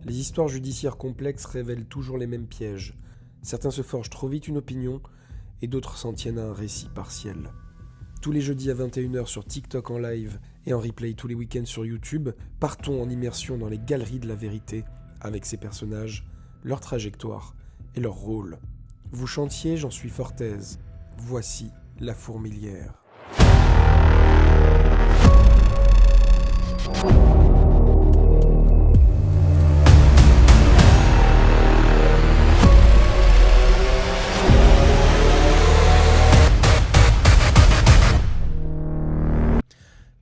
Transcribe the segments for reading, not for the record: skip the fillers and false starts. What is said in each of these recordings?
Les histoires judiciaires complexes révèlent toujours les mêmes pièges. Certains se forgent trop vite une opinion, et d'autres s'en tiennent à un récit partiel. Tous les jeudis à 21h sur TikTok en live et en replay tous les week-ends sur YouTube, partons en immersion dans les galeries de la vérité, avec ces personnages, leur trajectoire et leur rôle. Vous chantiez, j'en suis fort aise. Voici La Fourmilière.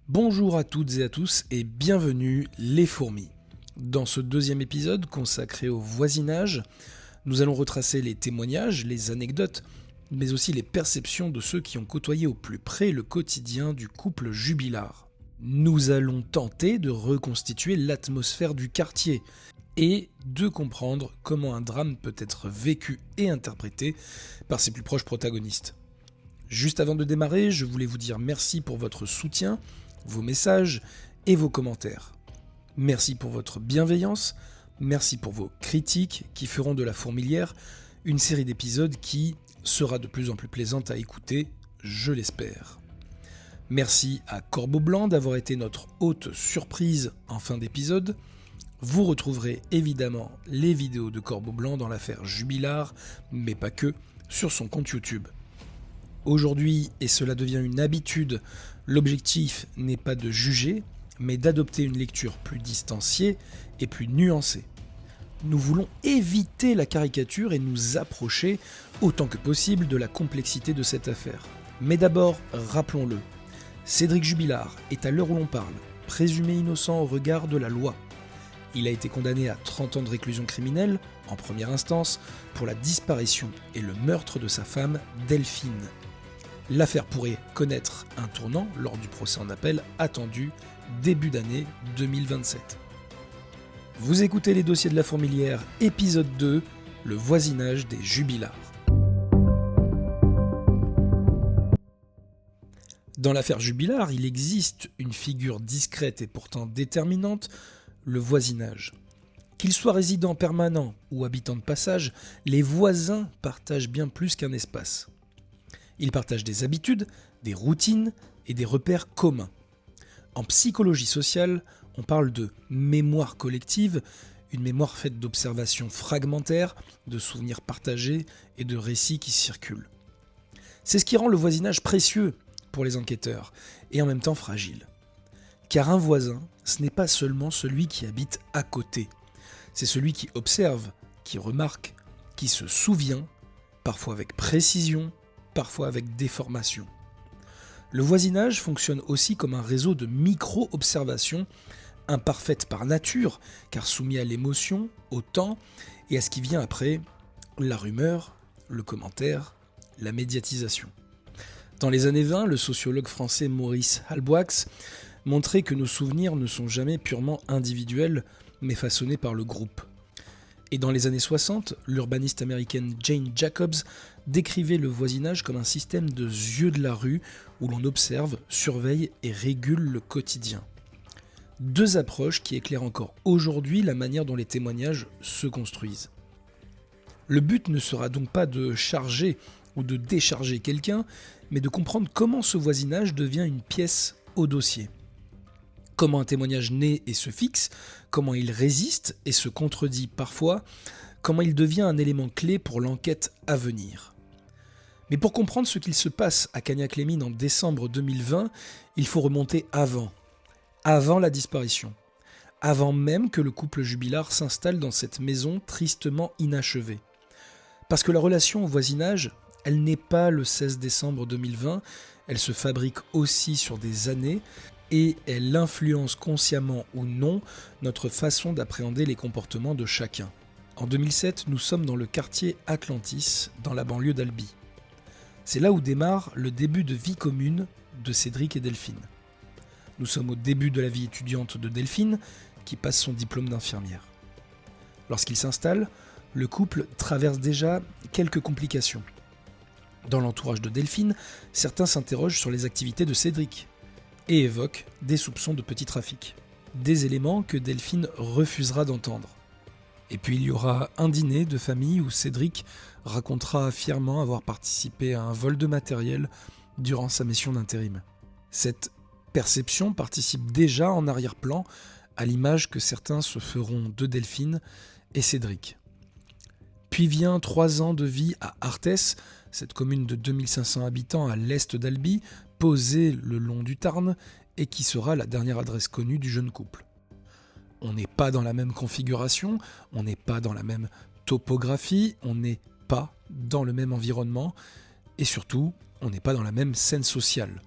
Bonjour à toutes et à tous et bienvenue les fourmis. Dans ce deuxième épisode consacré au voisinage, nous allons retracer les témoignages, les anecdotes, mais aussi les perceptions de ceux qui ont côtoyé au plus près le quotidien du couple Jubilard. Nous allons tenter de reconstituer l'atmosphère du quartier et de comprendre comment un drame peut être vécu et interprété par ses plus proches protagonistes. Juste avant de démarrer, je voulais vous dire merci pour votre soutien, vos messages et vos commentaires. Merci pour votre bienveillance, merci pour vos critiques qui feront de La Fourmilière une série d'épisodes qui sera de plus en plus plaisante à écouter, je l'espère. Merci à Corbeau Blanc d'avoir été notre hôte surprise en fin d'épisode. Vous retrouverez évidemment les vidéos de Corbeau Blanc dans l'affaire Jubilard, mais pas que, sur son compte YouTube. Aujourd'hui, et cela devient une habitude, l'objectif n'est pas de juger, mais d'adopter une lecture plus distanciée et plus nuancée. Nous voulons éviter la caricature et nous approcher autant que possible de la complexité de cette affaire. Mais d'abord, rappelons-le, Cédric Jubilard est à l'heure où l'on parle, présumé innocent au regard de la loi. Il a été condamné à 30 ans de réclusion criminelle, en première instance, pour la disparition et le meurtre de sa femme Delphine. L'affaire pourrait connaître un tournant lors du procès en appel attendu début d'année 2027. Vous écoutez les dossiers de La Fourmilière, épisode 2, le voisinage des Jubilards. Dans l'affaire Jubilard, il existe une figure discrète et pourtant déterminante, le voisinage. Qu'ils soient résidents permanents ou habitants de passage, les voisins partagent bien plus qu'un espace. Ils partagent des habitudes, des routines et des repères communs. En psychologie sociale, on parle de mémoire collective, une mémoire faite d'observations fragmentaires, de souvenirs partagés et de récits qui circulent. C'est ce qui rend le voisinage précieux pour les enquêteurs et en même temps fragile. Car un voisin, ce n'est pas seulement celui qui habite à côté, c'est celui qui observe, qui remarque, qui se souvient, parfois avec précision, parfois avec déformation. Le voisinage fonctionne aussi comme un réseau de micro-observations, imparfaites par nature, car soumis à l'émotion, au temps, et à ce qui vient après, la rumeur, le commentaire, la médiatisation. Dans les années 20, le sociologue français Maurice Halbwachs montrait que nos souvenirs ne sont jamais purement individuels, mais façonnés par le groupe. Et dans les années 60, l'urbaniste américaine Jane Jacobs décrivait le voisinage comme un système de yeux de la rue où l'on observe, surveille et régule le quotidien. Deux approches qui éclairent encore aujourd'hui la manière dont les témoignages se construisent. Le but ne sera donc pas de charger ou de décharger quelqu'un, mais de comprendre comment ce voisinage devient une pièce au dossier. Comment un témoignage naît et se fixe, comment il résiste et se contredit parfois, comment il devient un élément clé pour l'enquête à venir. Mais pour comprendre ce qu'il se passe à Cagnac-les-Mines en décembre 2020, il faut remonter avant la disparition, avant même que le couple Jubilard s'installe dans cette maison tristement inachevée. Parce que la relation au voisinage, elle n'est pas le 16 décembre 2020, elle se fabrique aussi sur des années, et elle influence consciemment ou non notre façon d'appréhender les comportements de chacun. En 2007, nous sommes dans le quartier Atlantis, dans la banlieue d'Albi. C'est là où démarre le début de vie commune de Cédric et Delphine. Nous sommes au début de la vie étudiante de Delphine, qui passe son diplôme d'infirmière. Lorsqu'ils s'installent, le couple traverse déjà quelques complications. Dans l'entourage de Delphine, certains s'interrogent sur les activités de Cédric et évoquent des soupçons de petit trafic. Des éléments que Delphine refusera d'entendre. Et puis il y aura un dîner de famille où Cédric racontera fièrement avoir participé à un vol de matériel durant sa mission d'intérim. Cette perception participe déjà en arrière-plan à l'image que certains se feront de Delphine et Cédric. Puis vient 3 ans de vie à Arthès, cette commune de 2500 habitants à l'est d'Albi, posée le long du Tarn et qui sera la dernière adresse connue du jeune couple. On n'est pas dans la même configuration, on n'est pas dans la même topographie, on n'est pas dans le même environnement et surtout, on n'est pas dans la même scène sociale.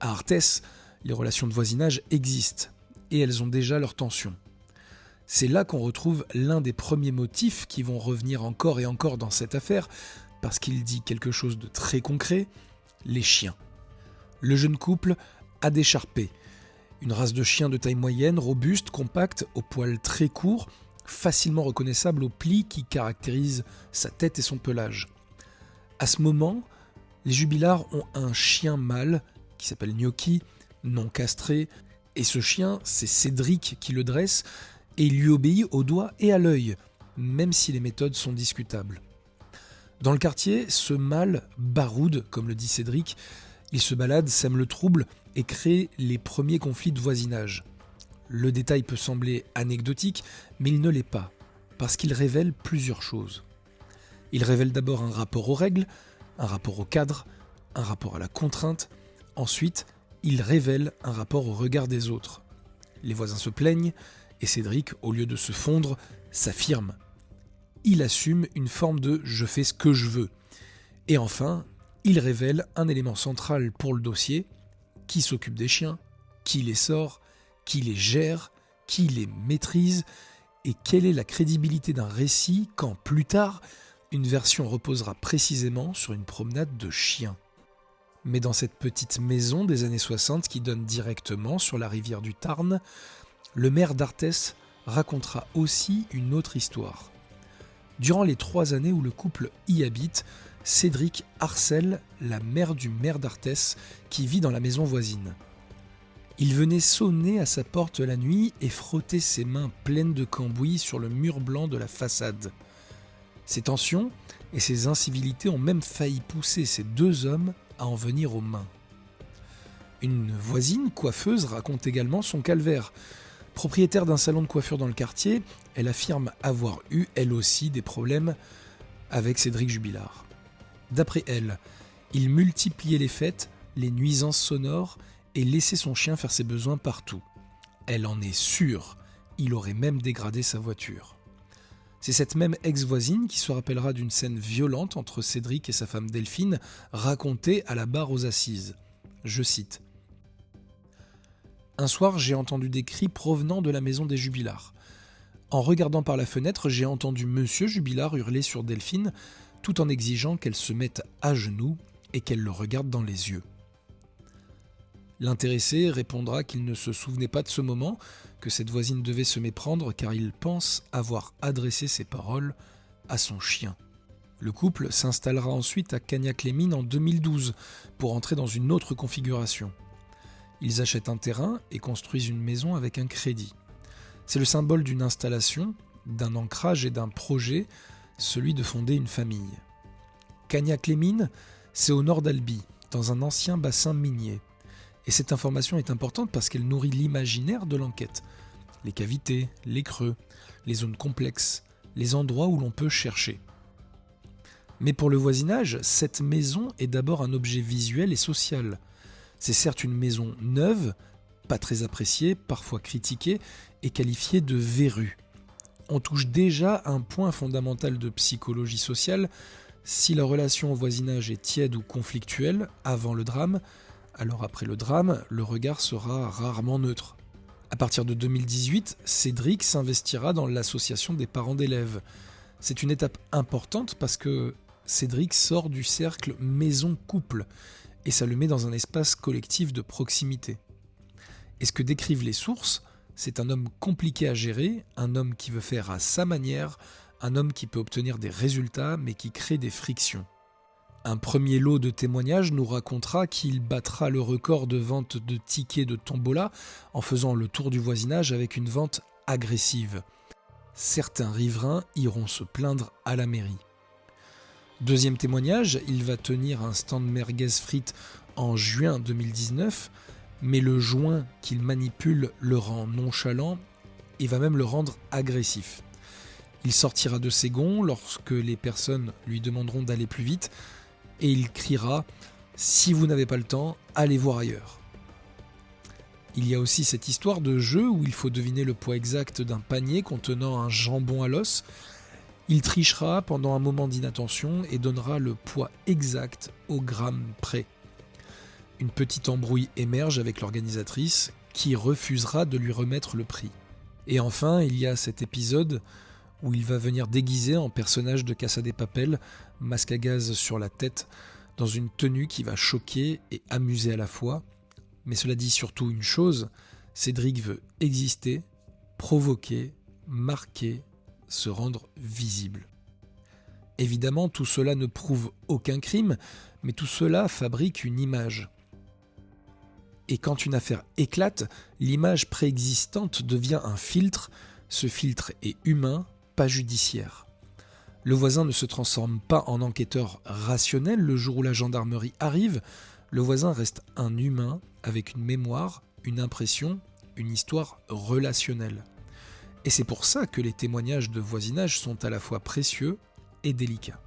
À Arthès, les relations de voisinage existent et elles ont déjà leurs tensions. C'est là qu'on retrouve l'un des premiers motifs qui vont revenir encore et encore dans cette affaire parce qu'il dit quelque chose de très concret, les chiens. Le jeune couple a des Charpés, une race de chiens de taille moyenne, robuste, compacte, aux poils très courts, facilement reconnaissable aux plis qui caractérisent sa tête et son pelage. À ce moment, les Jubillards ont un chien mâle qui s'appelle Gnocchi, non castré, et ce chien, c'est Cédric qui le dresse, et il lui obéit au doigt et à l'œil, même si les méthodes sont discutables. Dans le quartier, ce mâle baroude, comme le dit Cédric, il se balade, sème le trouble et crée les premiers conflits de voisinage. Le détail peut sembler anecdotique, mais il ne l'est pas, parce qu'il révèle plusieurs choses. Il révèle d'abord un rapport aux règles, un rapport au cadre, un rapport à la contrainte. Ensuite, il révèle un rapport au regard des autres. Les voisins se plaignent, et Cédric, au lieu de se fondre, s'affirme. Il assume une forme de « je fais ce que je veux ». Et enfin, il révèle un élément central pour le dossier, qui s'occupe des chiens, qui les sort, qui les gère, qui les maîtrise, et quelle est la crédibilité d'un récit quand, plus tard, une version reposera précisément sur une promenade de chiens. Mais dans cette petite maison des années 60 qui donne directement sur la rivière du Tarn, le maire d'Arthès racontera aussi une autre histoire. Durant les 3 années où le couple y habite, Cédric harcèle la mère du maire d'Arthès qui vit dans la maison voisine. Il venait sonner à sa porte la nuit et frotter ses mains pleines de cambouis sur le mur blanc de la façade. Ces tensions et ces incivilités ont même failli pousser ces 2 hommes à en venir aux mains. Une voisine coiffeuse raconte également son calvaire. Propriétaire d'un salon de coiffure dans le quartier, elle affirme avoir eu, elle aussi, des problèmes avec Cédric Jubilard. D'après elle, il multipliait les fêtes, les nuisances sonores et laissait son chien faire ses besoins partout. Elle en est sûre, il aurait même dégradé sa voiture. C'est cette même ex-voisine qui se rappellera d'une scène violente entre Cédric et sa femme Delphine, racontée à la barre aux assises. Je cite. « Un soir, j'ai entendu des cris provenant de la maison des Jubillards. En regardant par la fenêtre, j'ai entendu Monsieur Jubilard hurler sur Delphine, tout en exigeant qu'elle se mette à genoux et qu'elle le regarde dans les yeux. L'intéressé répondra qu'il ne se souvenait pas de ce moment, que cette voisine devait se méprendre car il pense avoir adressé ces paroles à son chien. Le couple s'installera ensuite à Cagnac-les-Mines en 2012 pour entrer dans une autre configuration. Ils achètent un terrain et construisent une maison avec un crédit. C'est le symbole d'une installation, d'un ancrage et d'un projet, celui de fonder une famille. Cagnac-les-Mines, c'est au nord d'Albi, dans un ancien bassin minier. Et cette information est importante parce qu'elle nourrit l'imaginaire de l'enquête. Les cavités, les creux, les zones complexes, les endroits où l'on peut chercher. Mais pour le voisinage, cette maison est d'abord un objet visuel et social. C'est certes une maison neuve, pas très appréciée, parfois critiquée et qualifiée de verrue. On touche déjà un point fondamental de psychologie sociale. Si la relation au voisinage est tiède ou conflictuelle avant le drame, alors après le drame, le regard sera rarement neutre. À partir de 2018, Cédric s'investira dans l'association des parents d'élèves. C'est une étape importante parce que Cédric sort du cercle maison-couple et ça le met dans un espace collectif de proximité. Et ce que décrivent les sources, c'est un homme compliqué à gérer, un homme qui veut faire à sa manière, un homme qui peut obtenir des résultats mais qui crée des frictions. Un premier lot de témoignages nous racontera qu'il battra le record de vente de tickets de tombola en faisant le tour du voisinage avec une vente agressive. Certains riverains iront se plaindre à la mairie. Deuxième témoignage, il va tenir un stand merguez frites en juin 2019, mais le joint qu'il manipule le rend nonchalant et va même le rendre agressif. Il sortira de ses gonds lorsque les personnes lui demanderont d'aller plus vite et il criera « Si vous n'avez pas le temps, allez voir ailleurs ». Il y a aussi cette histoire de jeu où il faut deviner le poids exact d'un panier contenant un jambon à l'os. Il trichera pendant un moment d'inattention et donnera le poids exact au gramme près. Une petite embrouille émerge avec l'organisatrice qui refusera de lui remettre le prix. Et enfin, il y a cet épisode où il va venir déguisé en personnage de Casa de Papel, masque à gaz sur la tête, dans une tenue qui va choquer et amuser à la fois. Mais cela dit surtout une chose, Cédric veut exister, provoquer, marquer, se rendre visible. Évidemment, tout cela ne prouve aucun crime, mais tout cela fabrique une image. Et quand une affaire éclate, l'image préexistante devient un filtre. Ce filtre est humain, pas judiciaire. Le voisin ne se transforme pas en enquêteur rationnel le jour où la gendarmerie arrive. Le voisin reste un humain avec une mémoire, une impression, une histoire relationnelle. Et c'est pour ça que les témoignages de voisinage sont à la fois précieux et délicats.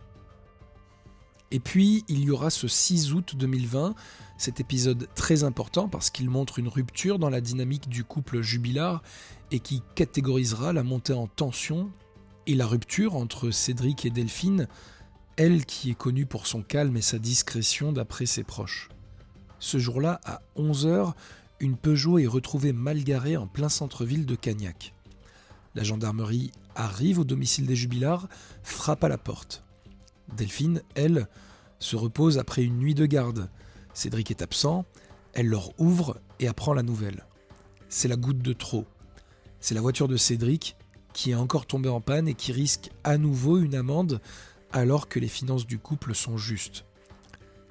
Et puis, il y aura ce 6 août 2020, cet épisode très important parce qu'il montre une rupture dans la dynamique du couple Jubilard et qui catégorisera la montée en tension et la rupture entre Cédric et Delphine, elle qui est connue pour son calme et sa discrétion d'après ses proches. Ce jour-là, à 11h, une Peugeot est retrouvée mal garée en plein centre-ville de Cagnac. La gendarmerie arrive au domicile des Jubilards, frappe à la porte. Delphine, elle, se repose après une nuit de garde. Cédric est absent, elle leur ouvre et apprend la nouvelle. C'est la goutte de trop. C'est la voiture de Cédric qui est encore tombée en panne et qui risque à nouveau une amende alors que les finances du couple sont justes.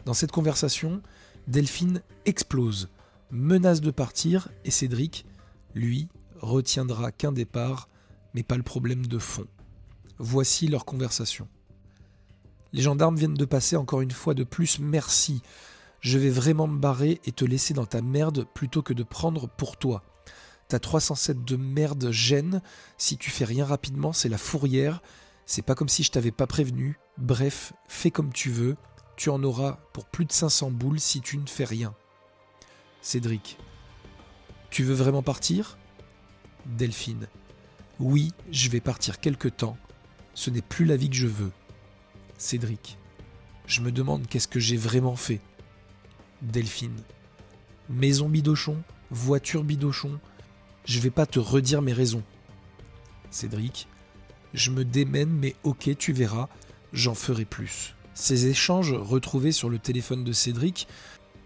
Dans cette conversation, Delphine explose, menace de partir et Cédric, lui, retiendra qu'un départ, mais pas le problème de fond. Voici leur conversation. Les gendarmes viennent de passer encore une fois de plus, merci. Je vais vraiment me barrer et te laisser dans ta merde plutôt que de prendre pour toi. Ta 307 de merde gêne, si tu fais rien rapidement, c'est la fourrière. C'est pas comme si je t'avais pas prévenu. Bref, fais comme tu veux. Tu en auras pour plus de 500 boules si tu ne fais rien. Cédric. Tu veux vraiment partir ? Delphine. Oui, je vais partir quelque temps. Ce n'est plus la vie que je veux. Cédric. Je me demande qu'est-ce que j'ai vraiment fait. Delphine. Maison bidochon, voiture bidochon. Je vais pas te redire mes raisons. Cédric. Je me démène, mais ok, tu verras, j'en ferai plus. Ces échanges retrouvés sur le téléphone de Cédric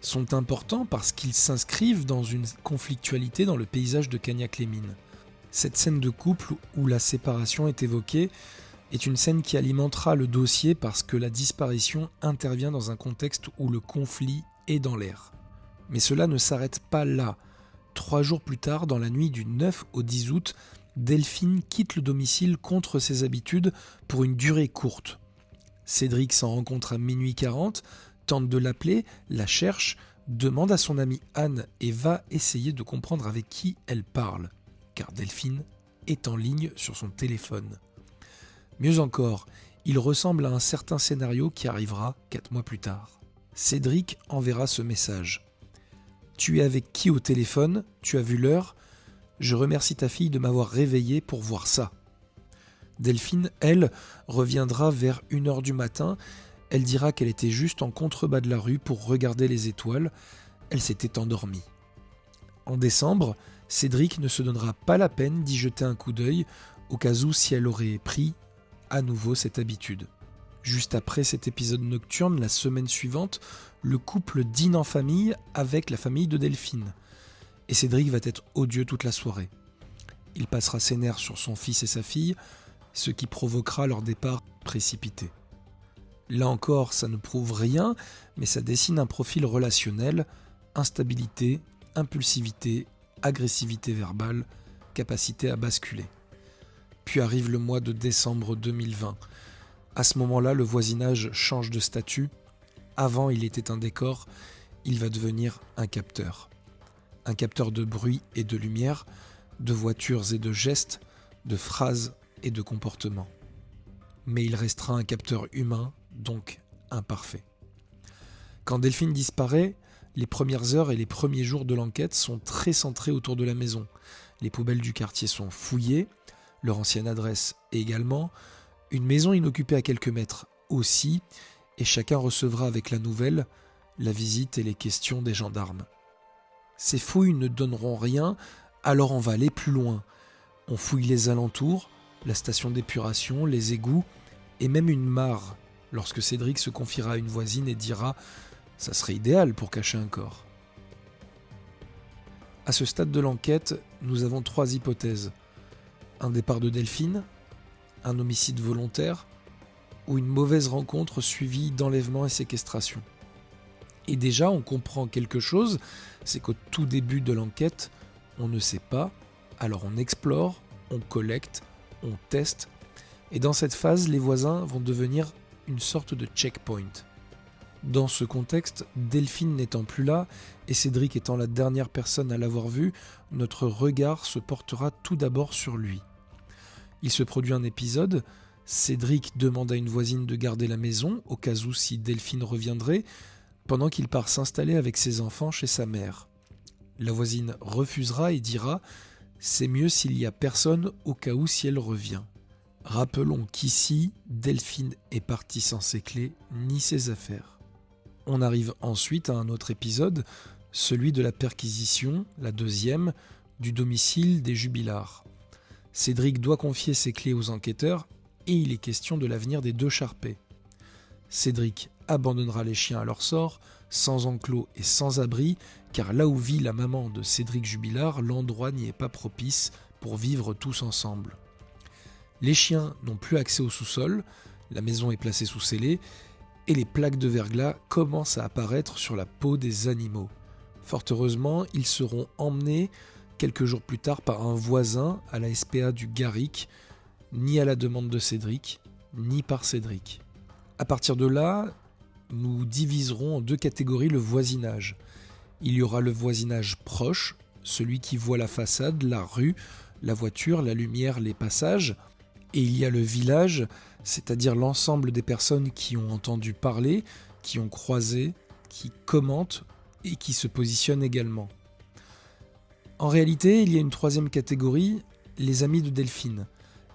sont importants parce qu'ils s'inscrivent dans une conflictualité dans le paysage de Cagnac-les-Mines. Cette scène de couple où la séparation est évoquée est une scène qui alimentera le dossier parce que la disparition intervient dans un contexte où le conflit est dans l'air. Mais cela ne s'arrête pas là. 3 jours plus tard, dans la nuit du 9 au 10 août, Delphine quitte le domicile contre ses habitudes pour une durée courte. Cédric s'en rencontre à minuit 40, tente de l'appeler, la cherche, demande à son amie Anne et va essayer de comprendre avec qui elle parle, car Delphine est en ligne sur son téléphone. Mieux encore, il ressemble à un certain scénario qui arrivera 4 mois plus tard. Cédric enverra ce message. « Tu es avec qui au téléphone ? Tu as vu l'heure ? Je remercie ta fille de m'avoir réveillé pour voir ça. » Delphine, elle, reviendra vers 1h du matin. Elle dira qu'elle était juste en contrebas de la rue pour regarder les étoiles. Elle s'était endormie. En décembre, Cédric ne se donnera pas la peine d'y jeter un coup d'œil, au cas où si elle aurait pris à nouveau cette habitude. Juste après cet épisode nocturne, la semaine suivante, le couple dîne en famille avec la famille de Delphine. Et Cédric va être odieux toute la soirée. Il passera ses nerfs sur son fils et sa fille, ce qui provoquera leur départ précipité. Là encore, ça ne prouve rien, mais ça dessine un profil relationnel, instabilité, impulsivité, agressivité verbale, capacité à basculer. Puis arrive le mois de décembre 2020. À ce moment-là, le voisinage change de statut. Avant, il était un décor, il va devenir un capteur. Un capteur de bruit et de lumière, de voitures et de gestes, de phrases et de comportements. Mais il restera un capteur humain, donc imparfait. Quand Delphine disparaît, les premières heures et les premiers jours de l'enquête sont très centrés autour de la maison. Les poubelles du quartier sont fouillées, leur ancienne adresse également, une maison inoccupée à quelques mètres aussi, et chacun recevra avec la nouvelle la visite et les questions des gendarmes. Ces fouilles ne donneront rien, alors on va aller plus loin. On fouille les alentours, la station d'épuration, les égouts, et même une mare, lorsque Cédric se confiera à une voisine et dira « ça serait idéal pour cacher un corps ». À ce stade de l'enquête, nous avons 3 hypothèses. Un départ de Delphine, un homicide volontaire ou une mauvaise rencontre suivie d'enlèvement et séquestration. Et déjà, on comprend quelque chose, c'est qu'au tout début de l'enquête, on ne sait pas, alors on explore, on collecte, on teste, et dans cette phase, les voisins vont devenir une sorte de checkpoint. Dans ce contexte, Delphine n'étant plus là, et Cédric étant la dernière personne à l'avoir vu, notre regard se portera tout d'abord sur lui. Il se produit un épisode, Cédric demande à une voisine de garder la maison, au cas où si Delphine reviendrait, pendant qu'il part s'installer avec ses enfants chez sa mère. La voisine refusera et dira « c'est mieux s'il y a personne au cas où si elle revient ». Rappelons qu'ici, Delphine est partie sans ses clés ni ses affaires. On arrive ensuite à un autre épisode, celui de la perquisition, la deuxième, du domicile des Jubillards. Cédric doit confier ses clés aux enquêteurs et il est question de l'avenir des 2 Charpais. Cédric abandonnera les chiens à leur sort, sans enclos et sans abri, car là où vit la maman de Cédric Jubillard, l'endroit n'y est pas propice pour vivre tous ensemble. Les chiens n'ont plus accès au sous-sol, la maison est placée sous scellé, et les plaques de verglas commencent à apparaître sur la peau des animaux. Fort heureusement, ils seront emmenés quelques jours plus tard par un voisin à la SPA du Garric, ni à la demande de Cédric, ni par Cédric. À partir de là, nous diviserons en 2 catégories le voisinage. Il y aura le voisinage proche, celui qui voit la façade, la rue, la voiture, la lumière, les passages. Et il y a le village, c'est-à-dire l'ensemble des personnes qui ont entendu parler, qui ont croisé, qui commentent et qui se positionnent également. En réalité, il y a une 3e catégorie, les amis de Delphine,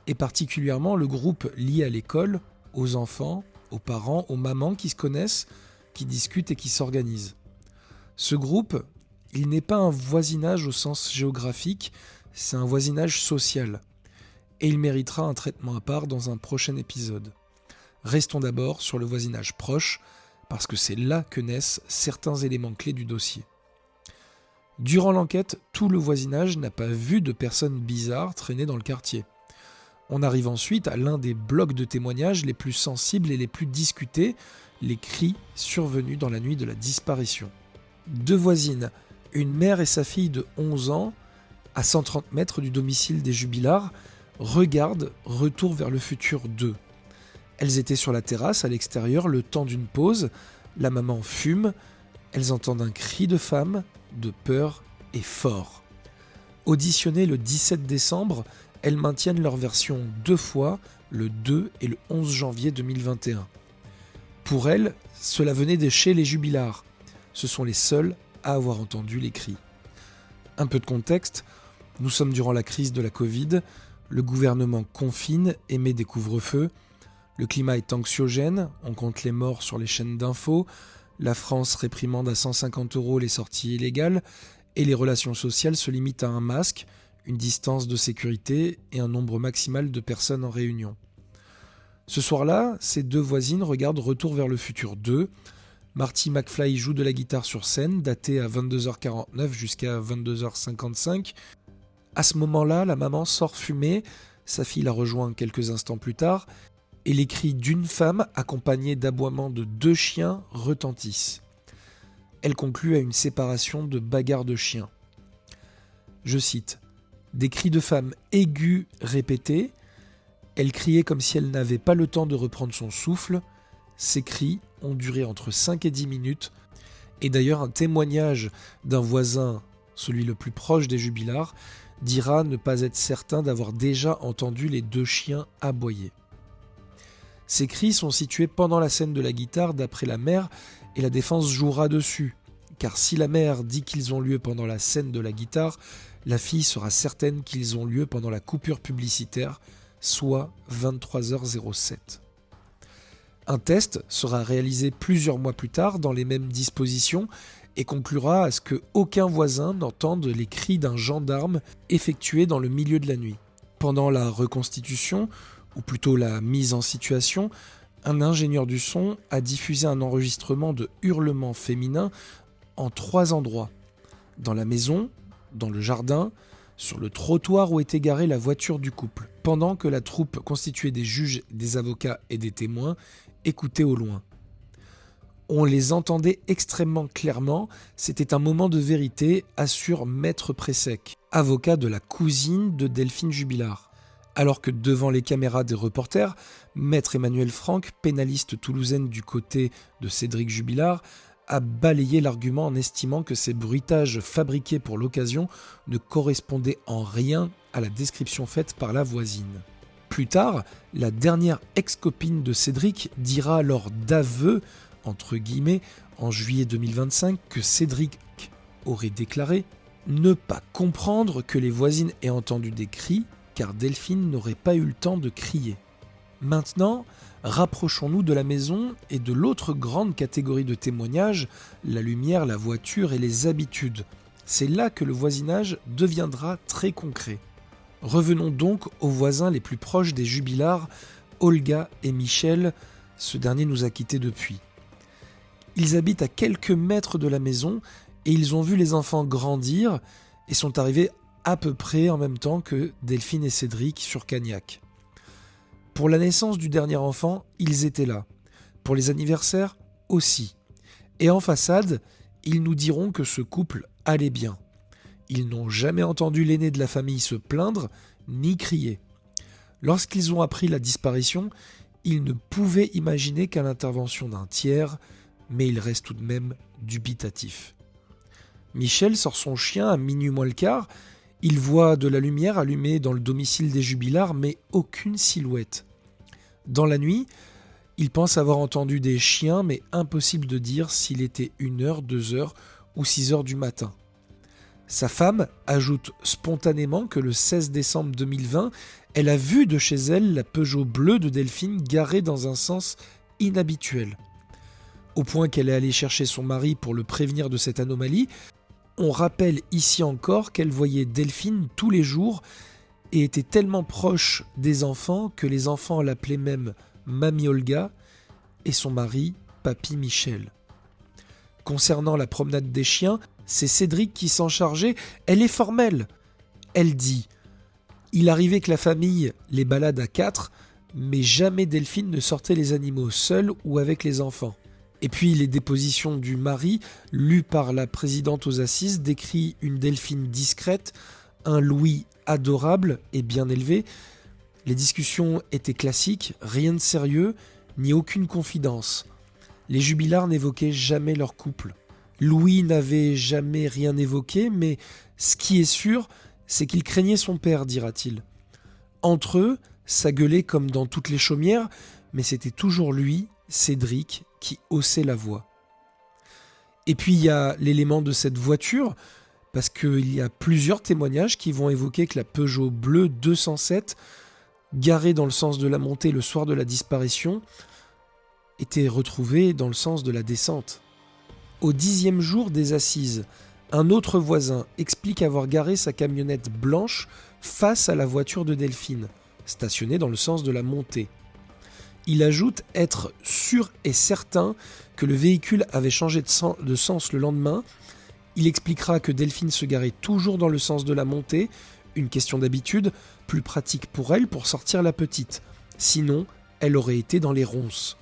et particulièrement le groupe lié à l'école, aux enfants, aux parents, aux mamans qui se connaissent, qui discutent et qui s'organisent. Ce groupe, il n'est pas un voisinage au sens géographique, c'est un voisinage social. Et il méritera un traitement à part dans un prochain épisode. Restons d'abord sur le voisinage proche, parce que c'est là que naissent certains éléments clés du dossier. Durant l'enquête, tout le voisinage n'a pas vu de personnes bizarres traîner dans le quartier. On arrive ensuite à l'un des blocs de témoignages les plus sensibles et les plus discutés, les cris survenus dans la nuit de la disparition. 2 voisines, une mère et sa fille de 11 ans, à 130 mètres du domicile des Jubillards, regardent Retour vers le futur 2. Elles étaient sur la terrasse à l'extérieur le temps d'une pause, la maman fume, elles entendent un cri de femme, de peur et fort. Auditionnées le 17 décembre, elles maintiennent leur version 2 fois, le 2 et le 11 janvier 2021. Pour elles, cela venait de chez les Jubillards. Ce sont les seuls à avoir entendu les cris. Un peu de contexte, nous sommes durant la crise de la Covid, le gouvernement confine et met des couvre-feux, le climat est anxiogène, on compte les morts sur les chaînes d'infos, la France réprimande à 150 € les sorties illégales et les relations sociales se limitent à un masque, une distance de sécurité et un nombre maximal de personnes en réunion. Ce soir-là, ces 2 voisines regardent Retour vers le futur 2. Marty McFly joue de la guitare sur scène, datée à 22h49 jusqu'à 22h55. À ce moment-là, la maman sort fumer, sa fille la rejoint quelques instants plus tard, et les cris d'une femme accompagnés d'aboiements de 2 chiens retentissent. Elle conclut à une séparation de bagarres de chiens. Je cite « Des cris de femmes aigus répétés, Elle criait comme si elle n'avait pas le temps de reprendre son souffle. Ces cris ont duré entre 5 et 10 minutes. Et d'ailleurs, un témoignage d'un voisin, celui le plus proche des Jubillards, dira ne pas être certain d'avoir déjà entendu les 2 chiens aboyer. Ces cris sont situés pendant la scène de la guitare d'après la mère, et la défense jouera dessus. Car si la mère dit qu'ils ont lieu pendant la scène de la guitare, la fille sera certaine qu'ils ont lieu pendant la coupure publicitaire, soit 23h07. Un test sera réalisé plusieurs mois plus tard dans les mêmes dispositions et conclura à ce qu'aucun voisin n'entende les cris d'un gendarme effectués dans le milieu de la nuit. Pendant la reconstitution, ou plutôt la mise en situation, un ingénieur du son a diffusé un enregistrement de hurlements féminins en 3 endroits. Dans la maison, dans le jardin, sur le trottoir où était garée la voiture du couple, pendant que la troupe constituée des juges, des avocats et des témoins écoutait au loin. On les entendait extrêmement clairement, c'était un moment de vérité, assure Maître Pressec, avocat de la cousine de Delphine Jubilard. Alors que devant les caméras des reporters, Maître Emmanuel Franck, pénaliste toulousaine du côté de Cédric Jubilard, a balayé l'argument en estimant que ces bruitages fabriqués pour l'occasion ne correspondaient en rien à la description faite par la voisine. Plus tard, la dernière ex-copine de Cédric dira lors d'aveux, entre guillemets, en juillet 2025, que Cédric aurait déclaré « ne pas comprendre que les voisines aient entendu des cris, car Delphine n'aurait pas eu le temps de crier ». Maintenant, rapprochons-nous de la maison et de l'autre grande catégorie de témoignages, la lumière, la voiture et les habitudes. C'est là que le voisinage deviendra très concret. Revenons donc aux voisins les plus proches des Jubillards, Olga et Michel. Ce dernier nous a quittés depuis. Ils habitent à quelques mètres de la maison et ils ont vu les enfants grandir et sont arrivés à peu près en même temps que Delphine et Cédric sur Cagnac. Pour la naissance du dernier enfant, ils étaient là. Pour les anniversaires, aussi. Et en façade, ils nous diront que ce couple allait bien. Ils n'ont jamais entendu l'aîné de la famille se plaindre, ni crier. Lorsqu'ils ont appris la disparition, ils ne pouvaient imaginer qu'à l'intervention d'un tiers, mais ils restent tout de même dubitatifs. Michel sort son chien à minuit moins le quart. Il voit de la lumière allumée dans le domicile des Jubillards, mais aucune silhouette. Dans la nuit, il pense avoir entendu des chiens, mais impossible de dire s'il était 1h, 2h ou 6h du matin. Sa femme ajoute spontanément que le 16 décembre 2020, elle a vu de chez elle la Peugeot bleue de Delphine garée dans un sens inhabituel. Au point qu'elle est allée chercher son mari pour le prévenir de cette anomalie. On rappelle ici encore qu'elle voyait Delphine tous les jours et était tellement proche des enfants que les enfants l'appelaient même Mamie Olga et son mari Papy Michel. Concernant la promenade des chiens, c'est Cédric qui s'en chargeait. Elle est formelle. Elle dit « Il arrivait que la famille les balade à 4, mais jamais Delphine ne sortait les animaux seuls ou avec les enfants. » Et puis les dépositions du mari, lues par la présidente aux assises, décrit une Delphine discrète, un Louis adorable et bien élevé. Les discussions étaient classiques, rien de sérieux, ni aucune confidence. Les Jubillards n'évoquaient jamais leur couple. Louis n'avait jamais rien évoqué, mais ce qui est sûr, c'est qu'il craignait son père, dira-t-il. Entre eux, ça gueulait comme dans toutes les chaumières, mais c'était toujours lui, Cédric, qui haussait la voix. Et puis il y a l'élément de cette voiture, parce qu'il y a plusieurs témoignages qui vont évoquer que la Peugeot bleue 207, garée dans le sens de la montée le soir de la disparition, était retrouvée dans le sens de la descente. Au 10e jour des assises, un autre voisin explique avoir garé sa camionnette blanche face à la voiture de Delphine, stationnée dans le sens de la montée. Il ajoute être sûr et certain que le véhicule avait changé de sens le lendemain. Il expliquera que Delphine se garait toujours dans le sens de la montée, une question d'habitude, plus pratique pour elle pour sortir la petite. Sinon, elle aurait été dans les ronces.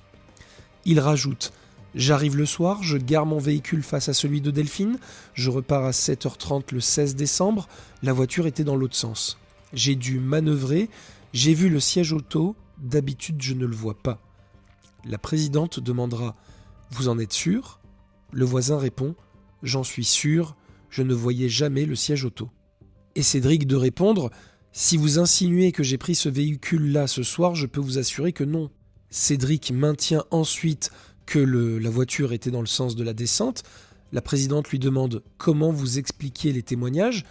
Il rajoute « J'arrive le soir, je gare mon véhicule face à celui de Delphine, je repars à 7h30 le 16 décembre, la voiture était dans l'autre sens. J'ai dû manœuvrer, « J'ai vu le siège auto, d'habitude je ne le vois pas. » La présidente demandera « Vous en êtes sûr ?» Le voisin répond « J'en suis sûr, je ne voyais jamais le siège auto. » Et Cédric de répondre « Si vous insinuez que j'ai pris ce véhicule-là ce soir, je peux vous assurer que non. » Cédric maintient ensuite que la voiture était dans le sens de la descente. La présidente lui demande « Comment vous expliquez les témoignages ?»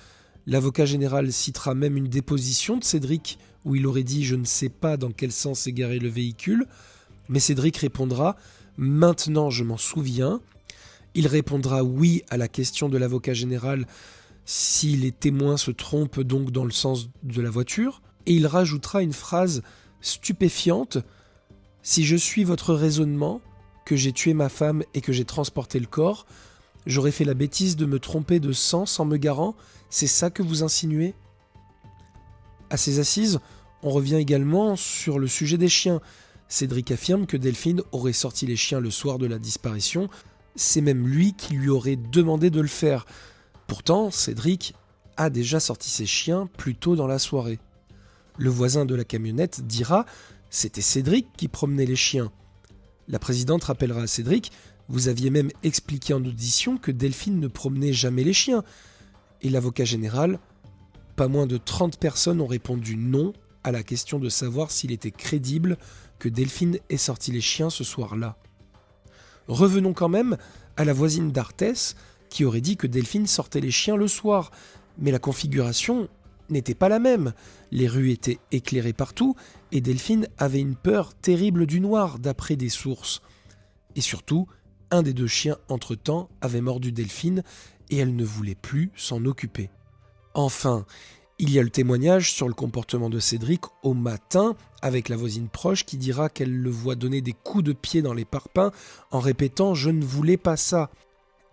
L'avocat général citera même une déposition de Cédric où il aurait dit « Je ne sais pas dans quel sens est garé le véhicule », mais Cédric répondra « Maintenant je m'en souviens ». Il répondra oui à la question de l'avocat général si les témoins se trompent donc dans le sens de la voiture, et il rajoutera une phrase stupéfiante « Si je suis votre raisonnement, que j'ai tué ma femme et que j'ai transporté le corps, j'aurais fait la bêtise de me tromper de sens en me garant, c'est ça que vous insinuez ?» À ces assises, on revient également sur le sujet des chiens. Cédric affirme que Delphine aurait sorti les chiens le soir de la disparition. C'est même lui qui lui aurait demandé de le faire. Pourtant, Cédric a déjà sorti ses chiens plus tôt dans la soirée. Le voisin de la camionnette dira « C'était Cédric qui promenait les chiens ». La présidente rappellera à Cédric « Vous aviez même expliqué en audition que Delphine ne promenait jamais les chiens ». Et l'avocat général, pas moins de 30 personnes ont répondu non à la question de savoir s'il était crédible que Delphine ait sorti les chiens ce soir-là. Revenons quand même à la voisine d'Arthès qui aurait dit que Delphine sortait les chiens le soir, mais la configuration n'était pas la même. Les rues étaient éclairées partout et Delphine avait une peur terrible du noir d'après des sources. Et surtout, un des deux chiens entre-temps avait mordu Delphine et elle ne voulait plus s'en occuper. Enfin, il y a le témoignage sur le comportement de Cédric au matin avec la voisine proche qui dira qu'elle le voit donner des coups de pied dans les parpaings en répétant « Je ne voulais pas ça ».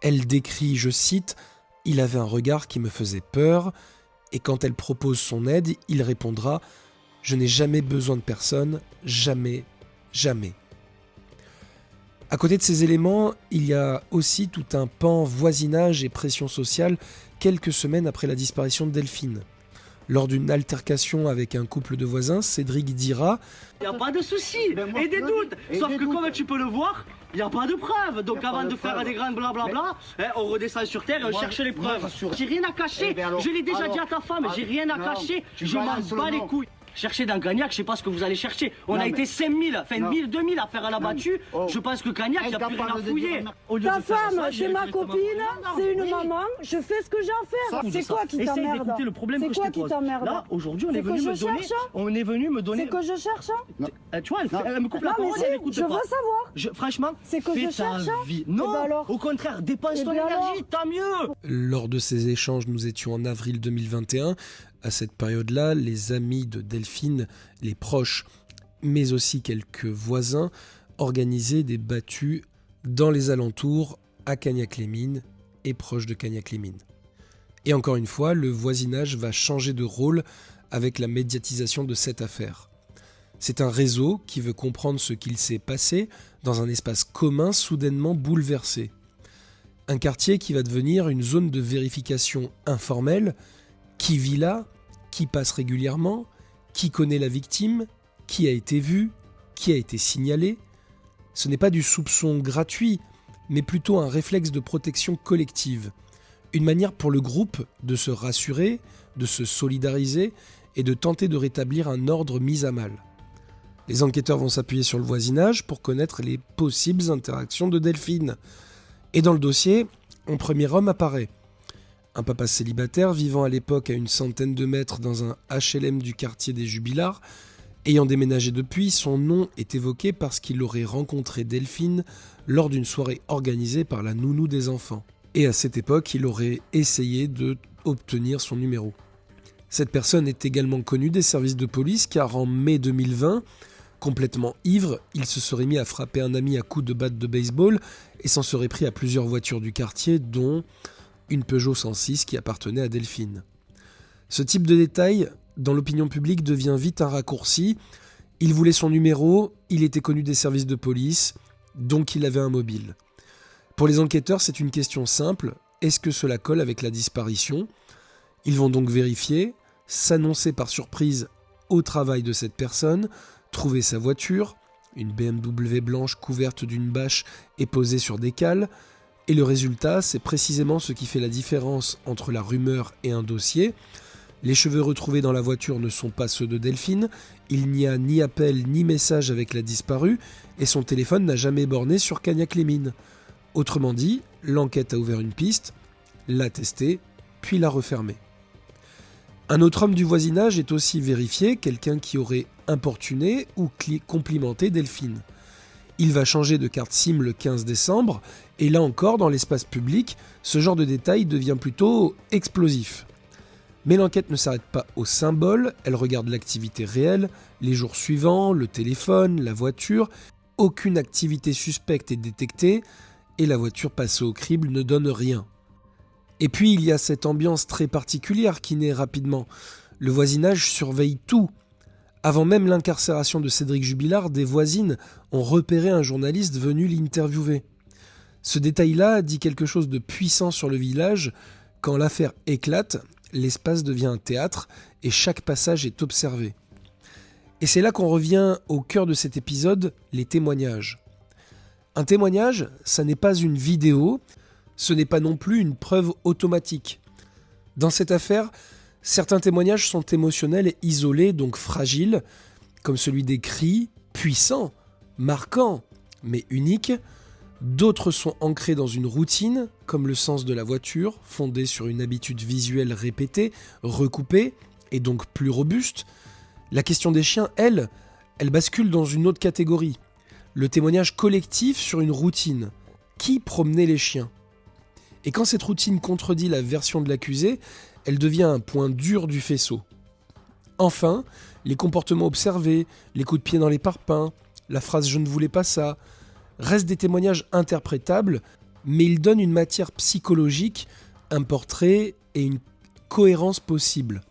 Elle décrit, je cite, « Il avait un regard qui me faisait peur » et quand elle propose son aide, il répondra « Je n'ai jamais besoin de personne, jamais, jamais ». À côté de ces éléments, il y a aussi tout un pan voisinage et pression sociale quelques semaines après la disparition de Delphine. Lors d'une altercation avec un couple de voisins, Cédric dira « Il n'y a pas de soucis et des doutes, sauf que comme tu peux le voir, il n'y a pas de preuves. Donc avant de faire des grandes blablabla, on redescend sur terre et on cherche les preuves. J'ai rien à cacher, je l'ai déjà dit à ta femme, j'ai rien à cacher, je m'en bats les couilles. » Cherchez dans Cagnac, je sais pas ce que vous allez chercher. On a été 5000, enfin 1000, 2000 à faire à la battue. Je pense que Cagnac, il n'y a plus rien à fouiller. Ta femme, c'est ma copine, c'est une maman, je fais ce que j'ai à faire. C'est quoi qui t'emmerde? Essaye d'écouter le problème que je te pose. Là, aujourd'hui, on est venu me donner... C'est que je cherche. Tu vois, elle me coupe la parole, elle m'écoute pas. Je veux savoir. Franchement, c'est que je cherche. Non, au contraire, dépense ton énergie, tant mieux. Lors de ces échanges, nous étions en avril 2021. À cette période-là, les amis de Delphine, les proches, mais aussi quelques voisins, organisaient des battues dans les alentours à Cagnac-les-Mines et proche de Cagnac-les-Mines. Et encore une fois, le voisinage va changer de rôle avec la médiatisation de cette affaire. C'est un réseau qui veut comprendre ce qu'il s'est passé dans un espace commun soudainement bouleversé. Un quartier qui va devenir une zone de vérification informelle. Qui vit là? Qui passe régulièrement? Qui connaît la victime? Qui a été vu? Qui a été signalé? Ce n'est pas du soupçon gratuit, mais plutôt un réflexe de protection collective. Une manière pour le groupe de se rassurer, de se solidariser et de tenter de rétablir un ordre mis à mal. Les enquêteurs vont s'appuyer sur le voisinage pour connaître les possibles interactions de Delphine. Et dans le dossier, un premier homme apparaît. Un papa célibataire vivant à l'époque à une centaine de mètres dans un HLM du quartier des Jubillards. Ayant déménagé depuis, son nom est évoqué parce qu'il aurait rencontré Delphine lors d'une soirée organisée par la nounou des enfants. Et à cette époque, il aurait essayé d'obtenir son numéro. Cette personne est également connue des services de police car en mai 2020, complètement ivre, il se serait mis à frapper un ami à coups de batte de baseball et s'en serait pris à plusieurs voitures du quartier, dont une Peugeot 106 qui appartenait à Delphine. Ce type de détail, dans l'opinion publique, devient vite un raccourci. Il voulait son numéro, il était connu des services de police, donc il avait un mobile. Pour les enquêteurs, c'est une question simple. Est-ce que cela colle avec la disparition? Ils vont donc vérifier, s'annoncer par surprise au travail de cette personne, trouver sa voiture, une BMW blanche couverte d'une bâche et posée sur des cales, et le résultat, c'est précisément ce qui fait la différence entre la rumeur et un dossier. Les cheveux retrouvés dans la voiture ne sont pas ceux de Delphine, il n'y a ni appel ni message avec la disparue, et son téléphone n'a jamais borné sur Cagnac-les-Mines. Autrement dit, l'enquête a ouvert une piste, l'a testée, puis l'a refermée. Un autre homme du voisinage est aussi vérifié, quelqu'un qui aurait importuné ou complimenté Delphine. Il va changer de carte SIM le 15 décembre, et là encore, dans l'espace public, ce genre de détail devient plutôt explosif. Mais l'enquête ne s'arrête pas au symbole, elle regarde l'activité réelle, les jours suivants, le téléphone, la voiture. Aucune activité suspecte est détectée, et la voiture passée au crible ne donne rien. Et puis il y a cette ambiance très particulière qui naît rapidement. Le voisinage surveille tout. Avant même l'incarcération de Cédric Jubilard, des voisines ont repéré un journaliste venu l'interviewer. Ce détail-là dit quelque chose de puissant sur le village. Quand l'affaire éclate, l'espace devient un théâtre et chaque passage est observé. Et c'est là qu'on revient au cœur de cet épisode, les témoignages. Un témoignage, ça n'est pas une vidéo, ce n'est pas non plus une preuve automatique. Dans cette affaire, certains témoignages sont émotionnels et isolés, donc fragiles, comme celui des cris, puissants, marquants, mais uniques. D'autres sont ancrés dans une routine, comme le sens de la voiture, fondé sur une habitude visuelle répétée, recoupée, et donc plus robuste. La question des chiens, elle bascule dans une autre catégorie. Le témoignage collectif sur une routine. Qui promenait les chiens ? Et quand cette routine contredit la version de l'accusé, elle devient un point dur du faisceau. Enfin, les comportements observés, les coups de pied dans les parpaings, la phrase « je ne voulais pas ça », restent des témoignages interprétables, mais ils donnent une matière psychologique, un portrait et une cohérence possible.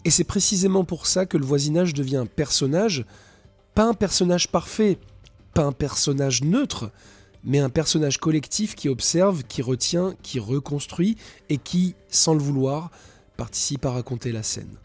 Et c'est précisément pour ça que le voisinage devient un personnage, pas un personnage parfait, pas un personnage neutre, mais un personnage collectif qui observe, qui retient, qui reconstruit et qui, sans le vouloir, participe à raconter la scène.